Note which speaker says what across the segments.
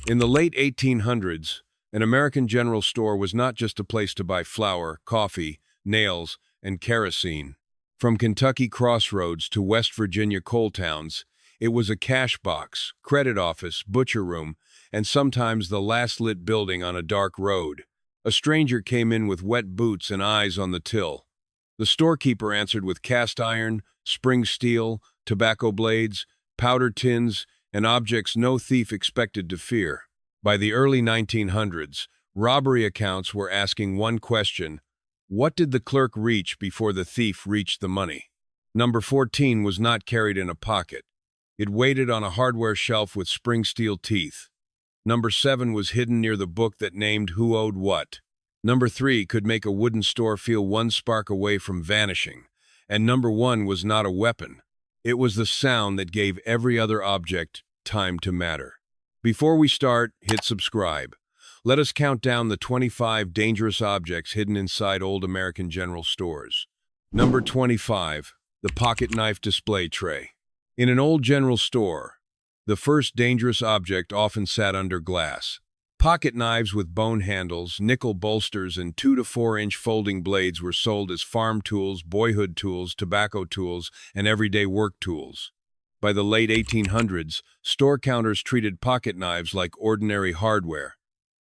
Speaker 1: In the late 1800s, an American general store was not just a place to buy flour, coffee, nails, and kerosene. From Kentucky crossroads to West Virginia coal towns, it was a cash box, credit office, butcher room, and sometimes the last lit building on a dark road. A stranger came in with wet boots and eyes on the till. The storekeeper answered with cast iron, spring steel, tobacco blades, powder tins, and objects no thief expected to fear. By the early 1900s, robbery accounts were asking one question: what did the clerk reach before the thief reached the money? Number 14 was not carried in a pocket. It waited on a hardware shelf with spring steel teeth. Number 7 was hidden near the book that named who owed what. Number 3 could make a wooden store feel one spark away from vanishing. And number 1 was not a weapon. It was the sound that gave every other object time to matter. Before we start, hit subscribe. Let us count down the 25 dangerous objects hidden inside old American general stores. Number 25, the pocket knife display tray. In an old general store, the first dangerous object often sat under glass. Pocket knives with bone handles, nickel bolsters, and 2 to 4 inch folding blades were sold as farm tools, boyhood tools, tobacco tools, and everyday work tools. By the late 1800s, store counters treated pocket knives like ordinary hardware.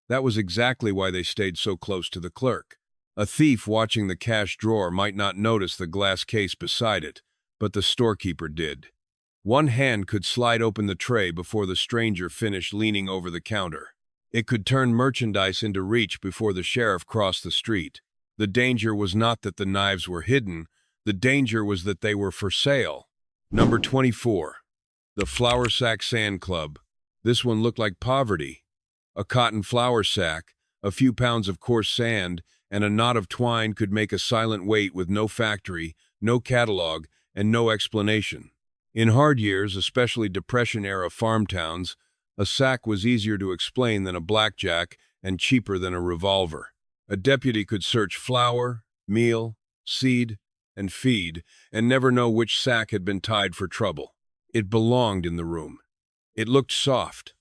Speaker 1: That was exactly why they stayed so close to the clerk. A thief watching the cash drawer might not notice the glass case beside it, but the storekeeper did. One hand could slide open the tray before the stranger finished leaning over the counter. It could turn merchandise into reach before the sheriff crossed the street. The danger was not that the knives were hidden, the danger was that they were for sale. Number 24, the flour sack sand club. This one looked like poverty. A cotton flour sack, a few pounds of coarse sand, and a knot of twine could make a silent weight with no factory, no catalog, and no explanation. In hard years, especially Depression-era farm towns, a sack was easier to explain than a blackjack and cheaper than a revolver. A deputy could search flour, meal, seed, and feed, and never know which sack had been tied for trouble. It belonged in the room. It looked soft.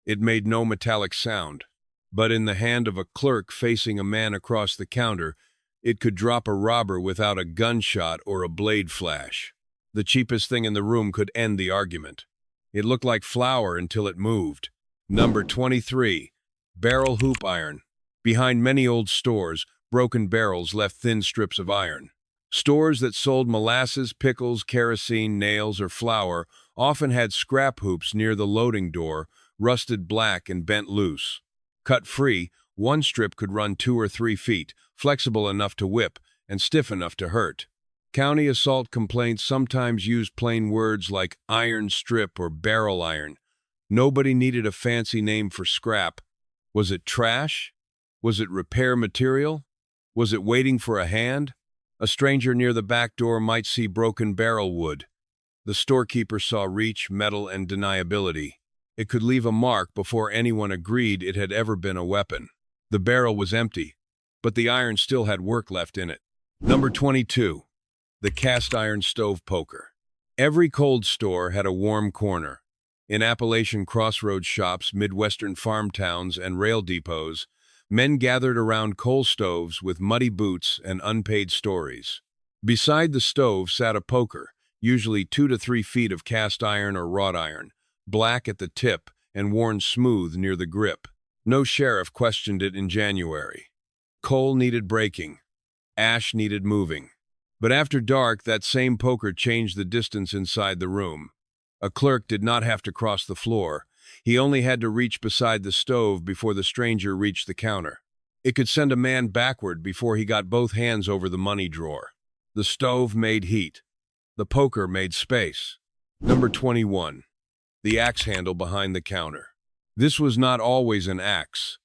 Speaker 1: It made no metallic sound. But in the hand of a clerk facing a man across the counter, it could drop a robber without a gunshot or a blade flash. The cheapest thing in the room could end the argument. It looked like flour until it moved. Number 23, barrel hoop iron. Behind many old stores, broken barrels left thin strips of iron. Stores that sold molasses, pickles, kerosene, nails, or flour often had scrap hoops near the loading door, rusted black and bent loose. Cut free, one strip could run 2 or 3 feet, flexible enough to whip and stiff enough to hurt. County assault complaints sometimes used plain words like iron strip or barrel iron. Nobody needed a fancy name for scrap. Was it trash? Was it repair material? Was it waiting for a hand? A stranger near the back door might see broken barrel wood. The storekeeper saw reach, metal, and deniability. It could leave a mark before anyone agreed it had ever been a weapon. The barrel was empty, but the iron still had work left in it. Number 22. The cast iron stove poker. Every cold store had a warm corner. In Appalachian crossroads shops, Midwestern farm towns, and rail depots, men gathered around coal stoves with muddy boots and unpaid stories. Beside the stove sat a poker, usually 2 to 3 feet of cast iron or wrought iron, black at the tip and worn smooth near the grip. No sheriff questioned it in January. Coal needed breaking. Ash needed moving. But after dark, that same poker changed the distance inside the room. A clerk did not have to cross the floor. He only had to reach beside the stove before the stranger reached the counter. It could send a man backward before he got both hands over the money drawer. The stove made heat. The poker made space. Number 21. The axe handle behind the counter. This was not always an axe.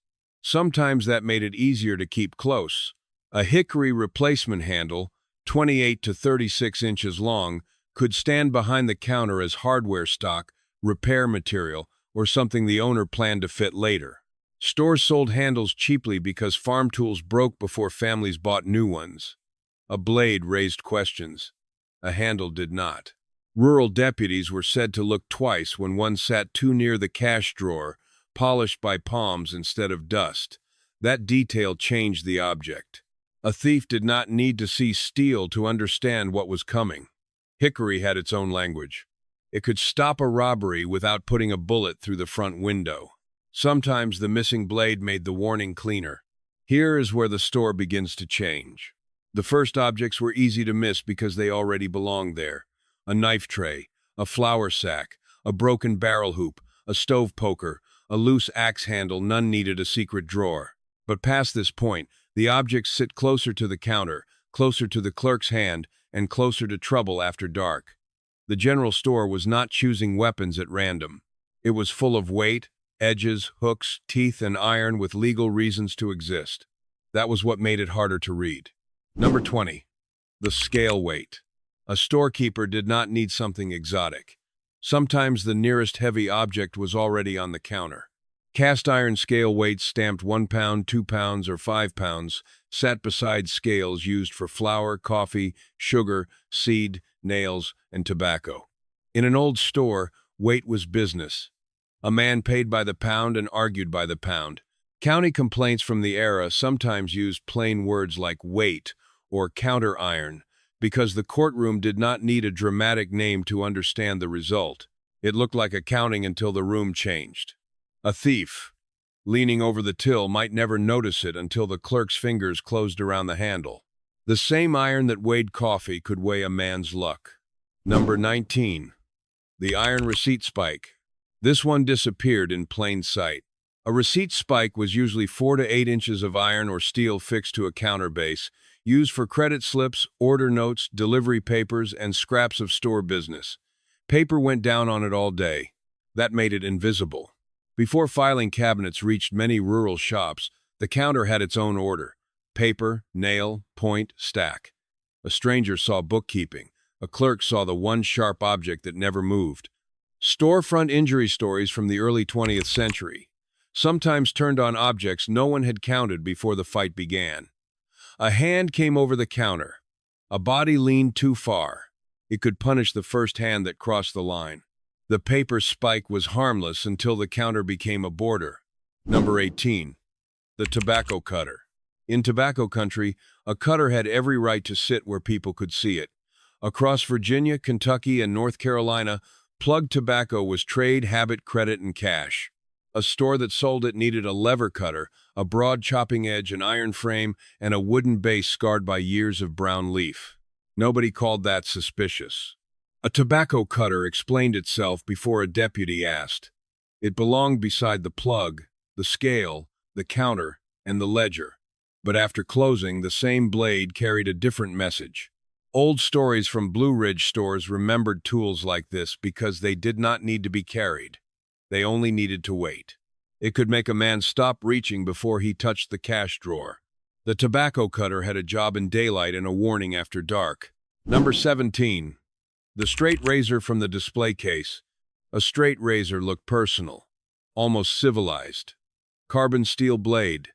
Speaker 1: Sometimes that made it easier to keep close. A hickory replacement handle, 28 to 36 inches long, could stand behind the counter as hardware stock, repair material, or something the owner planned to fit later. Stores sold handles cheaply because farm tools broke before families bought new ones. A blade raised questions. A handle did not. Rural deputies were said to look twice when one sat too near the cash drawer, polished by palms instead of dust. That detail changed the object. A thief did not need to see steel to understand what was coming. Hickory had its own language. It could stop a robbery without putting a bullet through the front window. Sometimes the missing blade made the warning cleaner. Here is where the store begins to change. The first objects were easy to miss because they already belonged there. A knife tray, a flour sack, a broken barrel hoop, a stove poker, a loose axe handle. None needed a secret drawer. But past this point, the objects sit closer to the counter, closer to the clerk's hand, and closer to trouble after dark. The general store was not choosing weapons at random. It was full of weight, edges, hooks, teeth, and iron with legal reasons to exist. That was what made it harder to read. Number 20. The scale weight. A storekeeper did not need something exotic. Sometimes the nearest heavy object was already on the counter. Cast iron scale weights stamped 1 pound, 2 pounds, or 5 pounds sat beside scales used for flour, coffee, sugar, seed, nails, and tobacco. In an old store, weight was business. A man paid by the pound and argued by the pound. County complaints from the era sometimes used plain words like weight or counter iron because the courtroom did not need a dramatic name to understand the result. It looked like accounting until the room changed. A thief, leaning over the till, might never notice it until the clerk's fingers closed around the handle. The same iron that weighed coffee could weigh a man's luck. Number 19. The iron receipt spike. This one disappeared in plain sight. A receipt spike was usually 4 to 8 inches of iron or steel fixed to a counter base, used for credit slips, order notes, delivery papers, and scraps of store business. Paper went down on it all day. That made it invisible. Before filing cabinets reached many rural shops, the counter had its own order: paper, nail, point, stack. A stranger saw bookkeeping. A clerk saw the one sharp object that never moved. Storefront injury stories from the early 20th century sometimes turned on objects no one had counted before the fight began. A hand came over the counter. A body leaned too far. It could punish the first hand that crossed the line. The paper spike was harmless until the counter became a border. Number 18. The tobacco cutter. In tobacco country, a cutter had every right to sit where people could see it. Across Virginia, Kentucky, and North Carolina, plugged tobacco was trade, habit, credit, and cash. A store that sold it needed a lever cutter, a broad chopping edge, an iron frame, and a wooden base scarred by years of brown leaf. Nobody called that suspicious. A tobacco cutter explained itself before a deputy asked. It belonged beside the plug, the scale, the counter, and the ledger. But after closing, the same blade carried a different message. Old stories from Blue Ridge stores remembered tools like this because they did not need to be carried. They only needed to wait. It could make a man stop reaching before he touched the cash drawer. The tobacco cutter had a job in daylight and a warning after dark. Number 17. The straight razor from the display case. A straight razor looked personal, almost civilized. Carbon steel blade,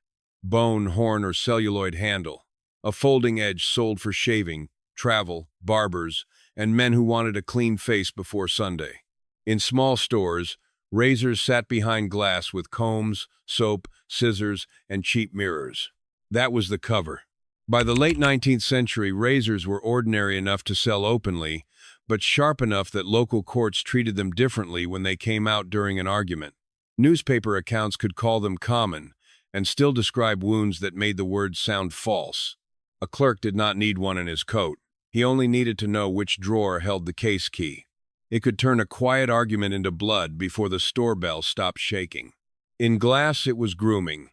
Speaker 1: bone, horn, or celluloid handle. A folding edge sold for shaving, travel, barbers, and men who wanted a clean face before Sunday. In small stores, razors sat behind glass with combs, soap, scissors, and cheap mirrors. That was the cover. By the late 19th century, razors were ordinary enough to sell openly, but sharp enough that local courts treated them differently when they came out during an argument. Newspaper accounts could call them common, and still describe wounds that made the words sound false. A clerk did not need one in his coat. He only needed to know which drawer held the case key. It could turn a quiet argument into blood before the store bell stopped shaking. In glass, it was grooming.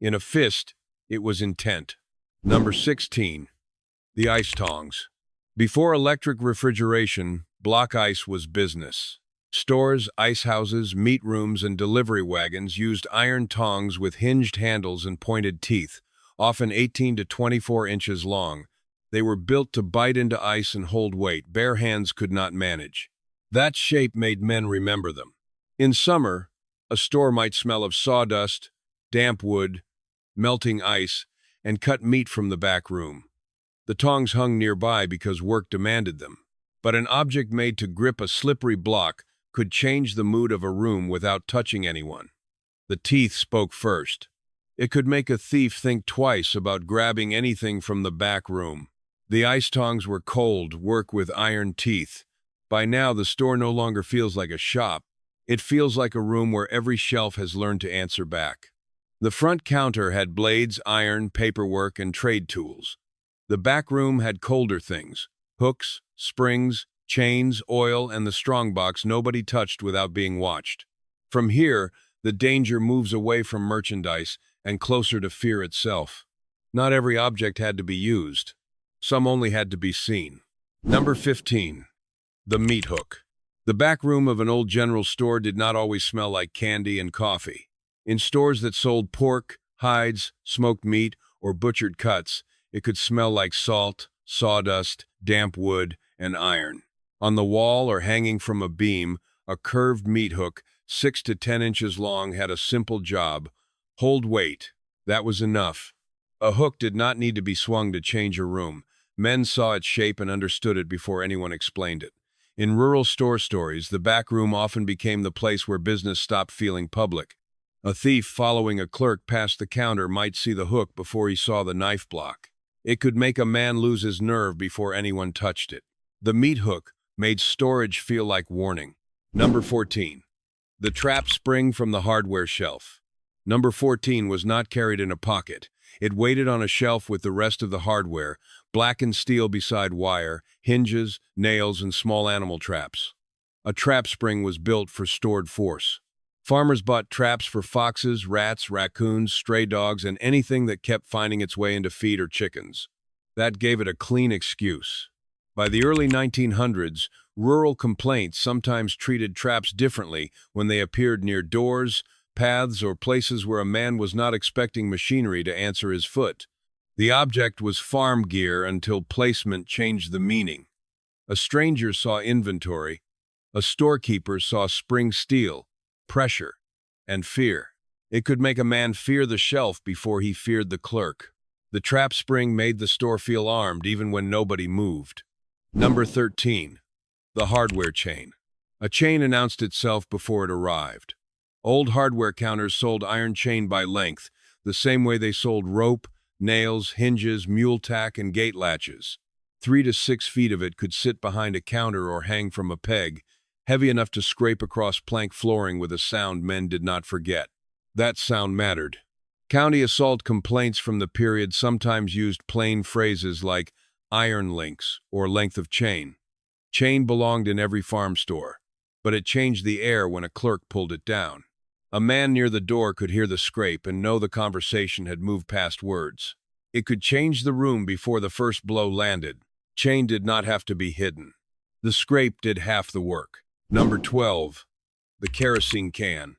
Speaker 1: In a fist, it was intent. Number 16. The ice tongs. Before electric refrigeration, block ice was business. Stores, ice houses, meat rooms, and delivery wagons used iron tongs with hinged handles and pointed teeth, often 18 to 24 inches long. They were built to bite into ice and hold weight bare hands could not manage. That shape made men remember them. In summer, a store might smell of sawdust, damp wood, melting ice, and cut meat from the back room. The tongs hung nearby because work demanded them. But an object made to grip a slippery block could change the mood of a room without touching anyone. The teeth spoke first. It could make a thief think twice about grabbing anything from the back room. The ice tongs were cold, work with iron teeth. By now, the store no longer feels like a shop. It feels like a room where every shelf has learned to answer back. The front counter had blades, iron, paperwork, and trade tools. The back room had colder things: hooks, springs, chains, oil, and the strongbox nobody touched without being watched. From here, the danger moves away from merchandise and closer to fear itself. Not every object had to be used. Some only had to be seen. Number 15. The meat hook. The back room of an old general store did not always smell like candy and coffee. In stores that sold pork, hides, smoked meat, or butchered cuts, it could smell like salt, sawdust, damp wood, and iron. On the wall or hanging from a beam, a curved meat hook, 6 to 10 inches long, had a simple job: hold weight. That was enough. A hook did not need to be swung to change a room. Men saw its shape and understood it before anyone explained it. In rural store stories, the back room often became the place where business stopped feeling public. A thief following a clerk past the counter might see the hook before he saw the knife block. It could make a man lose his nerve before anyone touched it. The meat hook made storage feel like warning. Number 14. The trap spring from the hardware shelf. Number 14 was not carried in a pocket. It waited on a shelf with the rest of the hardware, blackened steel beside wire, hinges, nails, and small animal traps. A trap spring was built for stored force. Farmers bought traps for foxes, rats, raccoons, stray dogs, and anything that kept finding its way into feed or chickens. That gave it a clean excuse. By the early 1900s, rural complaints sometimes treated traps differently when they appeared near doors, paths, or places where a man was not expecting machinery to answer his foot. The object was farm gear until placement changed the meaning. A stranger saw inventory. A storekeeper saw spring steel, pressure, and fear. It could make a man fear the shelf before he feared the clerk. The trap spring made the store feel armed even when nobody moved. Number 13. The hardware chain. A chain announced itself before it arrived. Old hardware counters sold iron chain by length, the same way they sold rope, nails, hinges, mule tack, and gate latches. 3 to 6 feet of it could sit behind a counter or hang from a peg, heavy enough to scrape across plank flooring with a sound men did not forget. That sound mattered. County assault complaints from the period sometimes used plain phrases like iron links or length of chain. Chain belonged in every farm store, but it changed the air when a clerk pulled it down. A man near the door could hear the scrape and know the conversation had moved past words. It could change the room before the first blow landed. Chain did not have to be hidden. The scrape did half the work. Number 12. The kerosene can.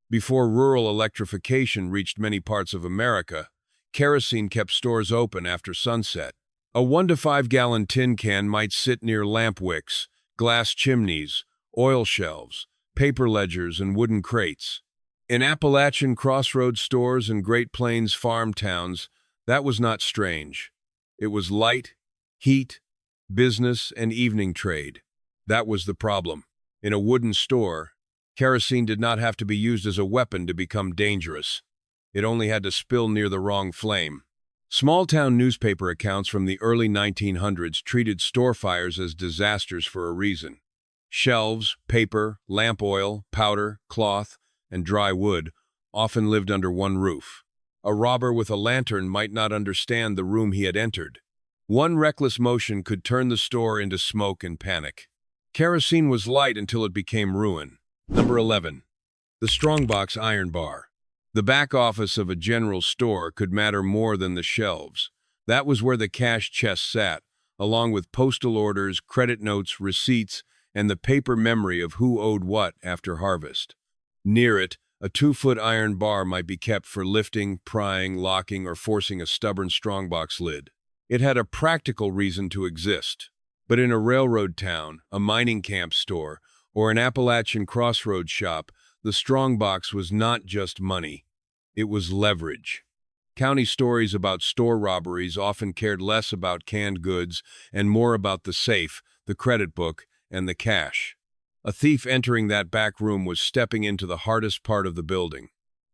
Speaker 1: Before rural electrification reached many parts of America, kerosene kept stores open after sunset. A 1 to 5 gallon tin can might sit near lamp wicks, glass chimneys, oil shelves, paper ledgers, and wooden crates. In Appalachian crossroads stores and Great Plains farm towns, that was not strange. It was light, heat, business, and evening trade. That was the problem. In a wooden store, kerosene did not have to be used as a weapon to become dangerous. It only had to spill near the wrong flame. Small-town newspaper accounts from the early 1900s treated store fires as disasters for a reason. Shelves, paper, lamp oil, powder, cloth, and dry wood often lived under one roof. A robber with a lantern might not understand the room he had entered. One reckless motion could turn the store into smoke and panic. Kerosene was light until it became ruin. Number 11. The strongbox iron bar. The back office of a general store could matter more than the shelves. That was where the cash chest sat, along with postal orders, credit notes, receipts, and the paper memory of who owed what after harvest. Near it, a 2-foot iron bar might be kept for lifting, prying, locking, or forcing a stubborn strongbox lid. It had a practical reason to exist. But in a railroad town, a mining camp store, or an Appalachian crossroads shop, the strongbox was not just money. It was leverage. County stories about store robberies often cared less about canned goods and more about the safe, the credit book, and the cash. A thief entering that back room was stepping into the hardest part of the building.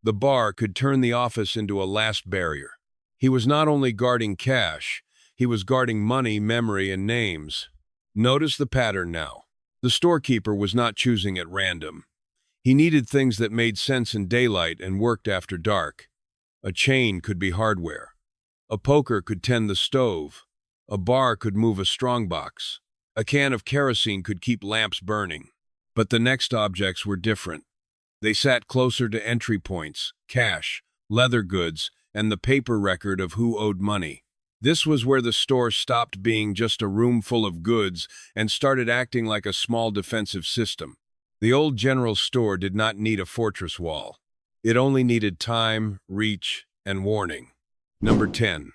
Speaker 1: The bar could turn the office into a last barrier. He was not only guarding cash, he was guarding money, memory, and names. Notice the pattern now. The storekeeper was not choosing at random. He needed things that made sense in daylight and worked after dark. A chain could be hardware. A poker could tend the stove. A bar could move a strongbox. A can of kerosene could keep lamps burning. But the next objects were different. They sat closer to entry points, cash, leather goods, and the paper record of who owed money. This was where the store stopped being just a room full of goods and started acting like a small defensive system. The old general store did not need a fortress wall. It only needed time, reach, and warning. Number 10.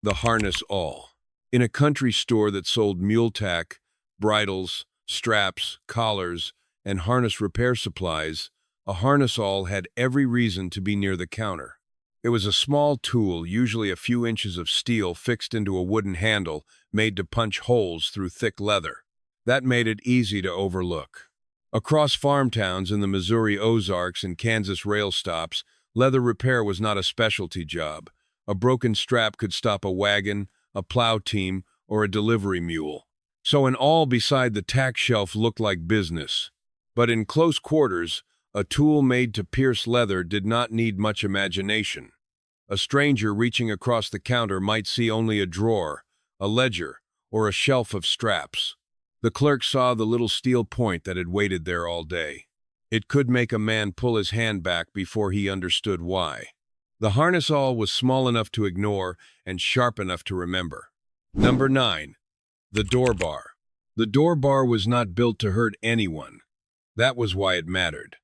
Speaker 1: The harness awl. In a country store that sold mule tack, bridles, straps, collars, and harness repair supplies, a harness awl had every reason to be near the counter. It was a small tool, usually a few inches of steel fixed into a wooden handle, made to punch holes through thick leather. That made it easy to overlook. Across farm towns in the Missouri Ozarks and Kansas rail stops, leather repair was not a specialty job. A broken strap could stop a wagon, a plow team, or a delivery mule. So an awl beside the tack shelf looked like business. But in close quarters, a tool made to pierce leather did not need much imagination. A stranger reaching across the counter might see only a drawer, a ledger, or a shelf of straps. The clerk saw the little steel point that had waited there all day. It could make a man pull his hand back before he understood why. The harness awl was small enough to ignore and sharp enough to remember. Number 9. The door bar. The door bar was not built to hurt anyone. That was why it mattered.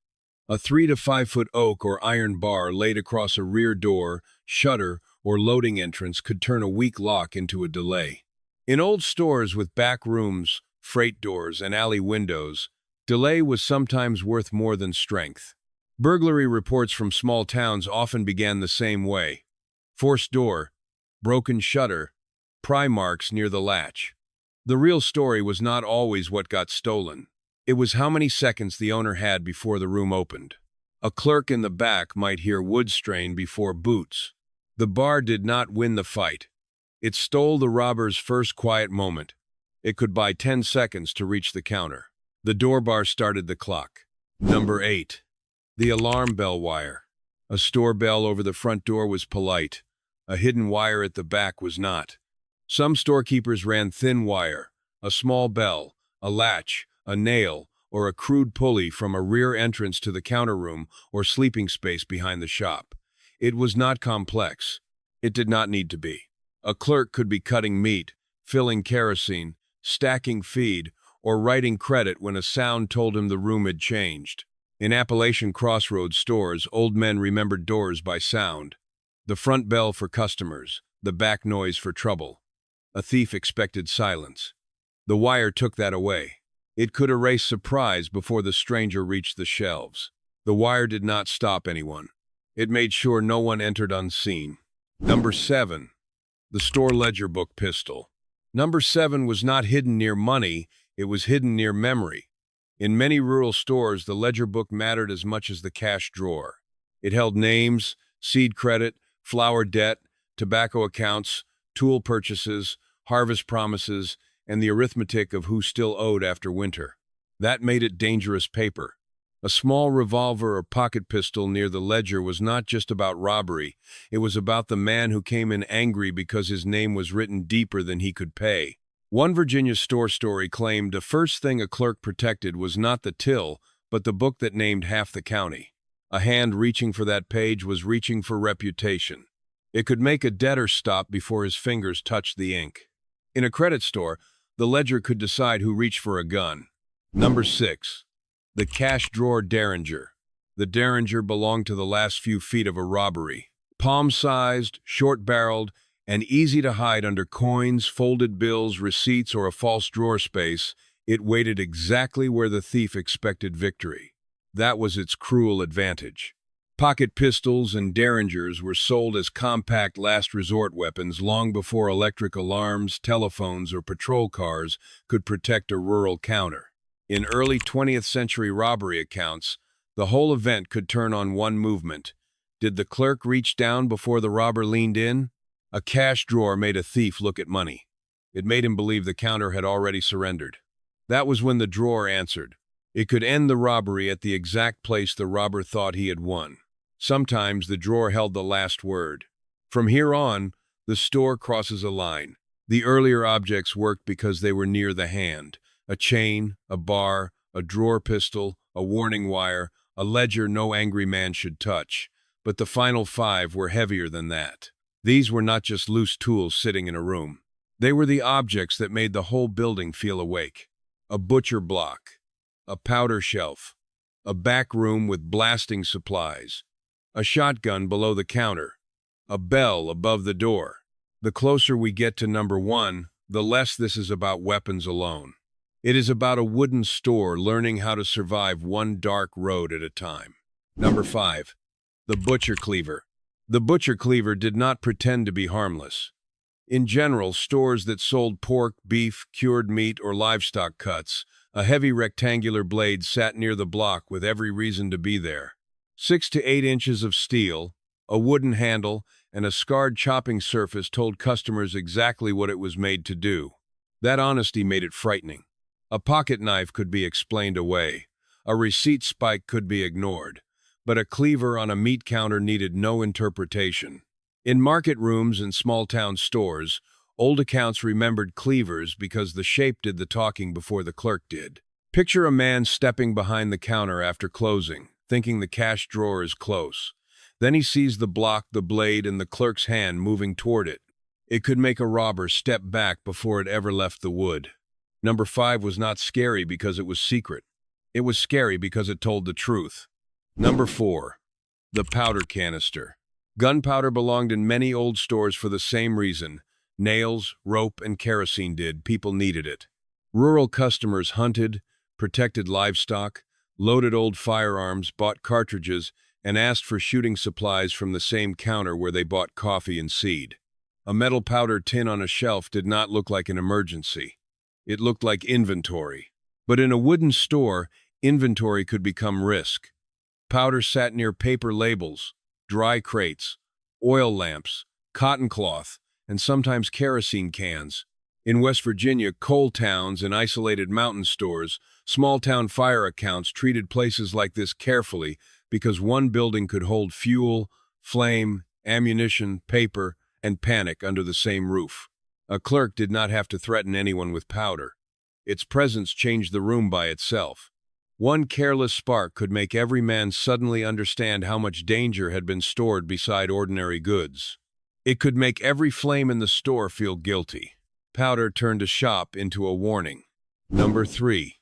Speaker 1: A 3 to 5 foot oak or iron bar laid across a rear door, shutter, or loading entrance could turn a weak lock into a delay. In old stores with back rooms, freight doors, and alley windows, delay was sometimes worth more than strength. Burglary reports from small towns often began the same way. Forced door, broken shutter, pry marks near the latch. The real story was not always what got stolen. It was how many seconds the owner had before the room opened. A clerk in the back might hear wood strain before boots. The bar did not win the fight. It stole the robber's first quiet moment. It could buy 10 seconds to reach the counter. The door bar started the clock. Number 8. The alarm bell wire. A store bell over the front door was polite. A hidden wire at the back was not. Some storekeepers ran thin wire, a small bell, a latch, a nail, or a crude pulley from a rear entrance to the counter room or sleeping space behind the shop. It was not complex. It did not need to be. A clerk could be cutting meat, filling kerosene, stacking feed, or writing credit when a sound told him the room had changed. In Appalachian crossroads stores, old men remembered doors by sound. The front bell for customers, the back noise for trouble. A thief expected silence. The wire took that away. It could erase surprise before the stranger reached the shelves. The wire did not stop anyone. It made sure no one entered unseen. Number 7. The store ledger book pistol. Number 7 was not hidden near money, it was hidden near memory. In many rural stores, the ledger book mattered as much as the cash drawer. It held names, seed credit, flour debt, tobacco accounts, tool purchases, harvest promises, and the arithmetic of who still owed after winter. That made it dangerous paper. A small revolver or pocket pistol near the ledger was not just about robbery, it was about the man who came in angry because his name was written deeper than he could pay. One Virginia store story claimed the first thing a clerk protected was not the till, but the book that named half the county. A hand reaching for that page was reaching for reputation. It could make a debtor stop before his fingers touched the ink. In a credit store, the ledger could decide who reached for a gun. Number 6. The cash drawer derringer. The derringer belonged to the last few feet of a robbery. Palm-sized, short-barreled, and easy to hide under coins, folded bills, receipts, or a false drawer space, it waited exactly where the thief expected victory. That was its cruel advantage. Pocket pistols and derringers were sold as compact last-resort weapons long before electric alarms, telephones, or patrol cars could protect a rural counter. In early 20th century robbery accounts, the whole event could turn on one movement. Did the clerk reach down before the robber leaned in? A cash drawer made a thief look at money. It made him believe the counter had already surrendered. That was when the drawer answered. It could end the robbery at the exact place the robber thought he had won. Sometimes the drawer held the last word. From here on, the store crosses a line. The earlier objects worked because they were near the hand. A chain, a bar, a drawer pistol, a warning wire, a ledger no angry man should touch. But the final 5 were heavier than that. These were not just loose tools sitting in a room. They were the objects that made the whole building feel awake. A butcher block, a powder shelf, a back room with blasting supplies, a shotgun below the counter, a bell above the door. The closer we get to number 1, the less this is about weapons alone. It is about a wooden store learning how to survive one dark road at a time. Number 5, the butcher cleaver. The butcher cleaver did not pretend to be harmless. In general, stores that sold pork, beef, cured meat, or livestock cuts, a heavy rectangular blade sat near the block with every reason to be there. 6 to 8 inches of steel, a wooden handle, and a scarred chopping surface told customers exactly what it was made to do. That honesty made it frightening. A pocket knife could be explained away. A receipt spike could be ignored. But a cleaver on a meat counter needed no interpretation. In market rooms and small-town stores, old accounts remembered cleavers because the shape did the talking before the clerk did. Picture a man stepping behind the counter after closing, thinking the cash drawer is close. Then he sees the block, the blade, and the clerk's hand moving toward it. It could make a robber step back before it ever left the wood. Number 5 was not scary because it was secret. It was scary because it told the truth. Number 4, the powder canister. Gunpowder belonged in many old stores for the same reason. Nails, rope, and kerosene did. People needed it. Rural customers hunted, protected livestock, loaded old firearms, bought cartridges, and asked for shooting supplies from the same counter where they bought coffee and seed. A metal powder tin on a shelf did not look like an emergency. It looked like inventory. But in a wooden store, inventory could become risk. Powder sat near paper labels, dry crates, oil lamps, cotton cloth, and sometimes kerosene cans. In West Virginia, coal towns and isolated mountain stores, small-town fire accounts treated places like this carefully because one building could hold fuel, flame, ammunition, paper, and panic under the same roof. A clerk did not have to threaten anyone with powder. Its presence changed the room by itself. One careless spark could make every man suddenly understand how much danger had been stored beside ordinary goods. It could make every flame in the store feel guilty. Powder turned a shop into a warning. Number 3,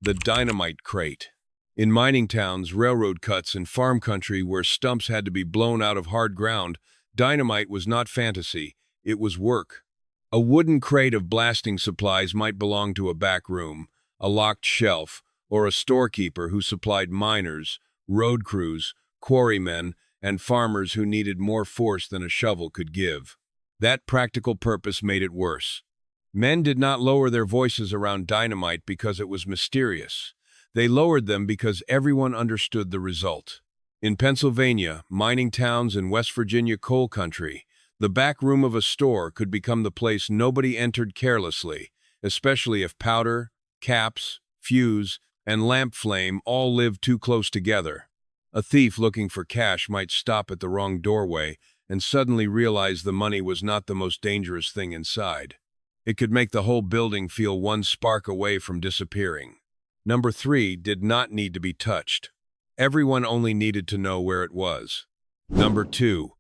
Speaker 1: the dynamite crate. In mining towns, railroad cuts, and farm country where stumps had to be blown out of hard ground, dynamite was not fantasy, it was work. A wooden crate of blasting supplies might belong to a back room, a locked shelf, or a storekeeper who supplied miners, road crews, quarrymen, and farmers who needed more force than a shovel could give. That practical purpose made it worse. Men did not lower their voices around dynamite because it was mysterious. They lowered them because everyone understood the result. In Pennsylvania, mining towns, and West Virginia coal country, the back room of a store could become the place nobody entered carelessly, especially if powder, caps, fuse, and lamp flame all lived too close together. A thief looking for cash might stop at the wrong doorway and suddenly realize the money was not the most dangerous thing inside. It could make the whole building feel one spark away from disappearing. Number 3 did not need to be touched. Everyone only needed to know where it was. Number 2,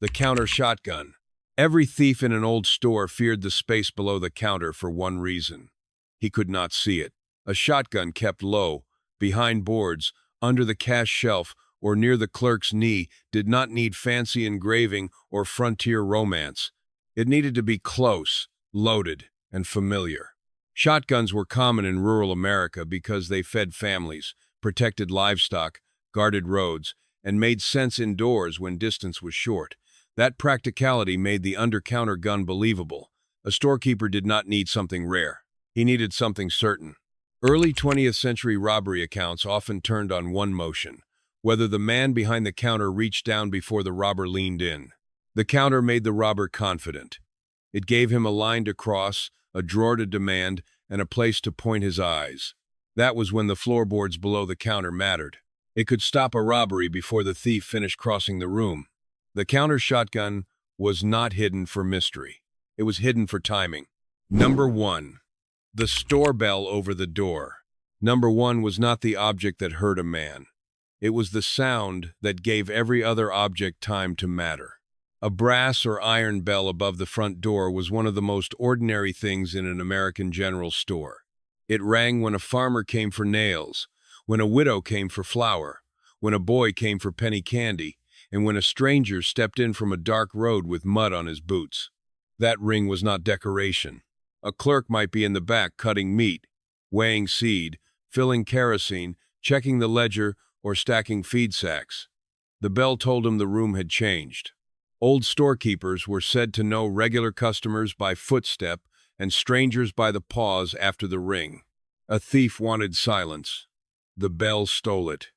Speaker 1: the counter shotgun. Every thief in an old store feared the space below the counter for one reason. He could not see it. A shotgun kept low, behind boards, under the cash shelf, or near the clerk's knee did not need fancy engraving or frontier romance. It needed to be close, loaded, and familiar. Shotguns were common in rural America because they fed families, protected livestock, guarded roads, and made sense indoors when distance was short. That practicality made the under-counter gun believable. A storekeeper did not need something rare. He needed something certain. Early 20th century robbery accounts often turned on one motion. whether the man behind the counter reached down before the robber leaned in. The counter made the robber confident. It gave him a line to cross, a drawer to demand, and a place to point his eyes. That was when the floorboards below the counter mattered. It could stop a robbery before the thief finished crossing the room. The counter shotgun was not hidden for mystery. It was hidden for timing. Number 1. The store bell over the door. Number 1 was not the object that hurt a man. It was the sound that gave every other object time to matter. A brass or iron bell above the front door was one of the most ordinary things in an American general store. It rang when a farmer came for nails, when a widow came for flour, when a boy came for penny candy, and when a stranger stepped in from a dark road with mud on his boots. That ring was not decoration. A clerk might be in the back cutting meat, weighing seed, filling kerosene, checking the ledger, or stacking feed sacks. The bell told him the room had changed. Old storekeepers were said to know regular customers by footstep and strangers by the pause after the ring. A thief wanted silence. The bell stole it.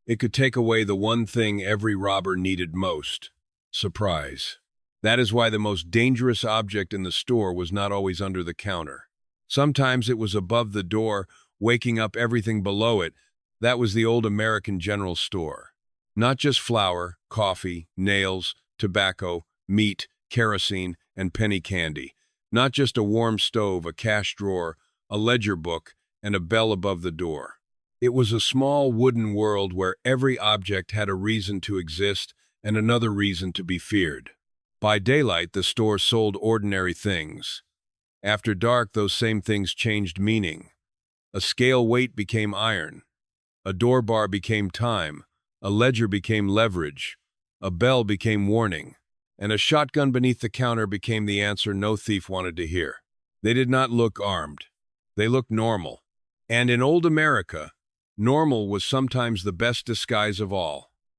Speaker 1: It could take away the one thing every robber needed most: surprise. That is why the most dangerous object in the store was not always under the counter. Sometimes it was above the door, waking up everything below it. That was the old American general store. Not just flour, coffee, nails, tobacco, meat, kerosene, and penny candy. Not just a warm stove, a cash drawer, a ledger book, and a bell above the door. It was a small wooden world where every object had a reason to exist and another reason to be feared. By daylight, the store sold ordinary things. After dark, those same things changed meaning. A scale weight became iron. A door bar became time. A ledger became leverage. A bell became warning. And a shotgun beneath the counter became the answer no thief wanted to hear. They did not look armed. They looked normal. And in old America, normal was sometimes the best disguise of all.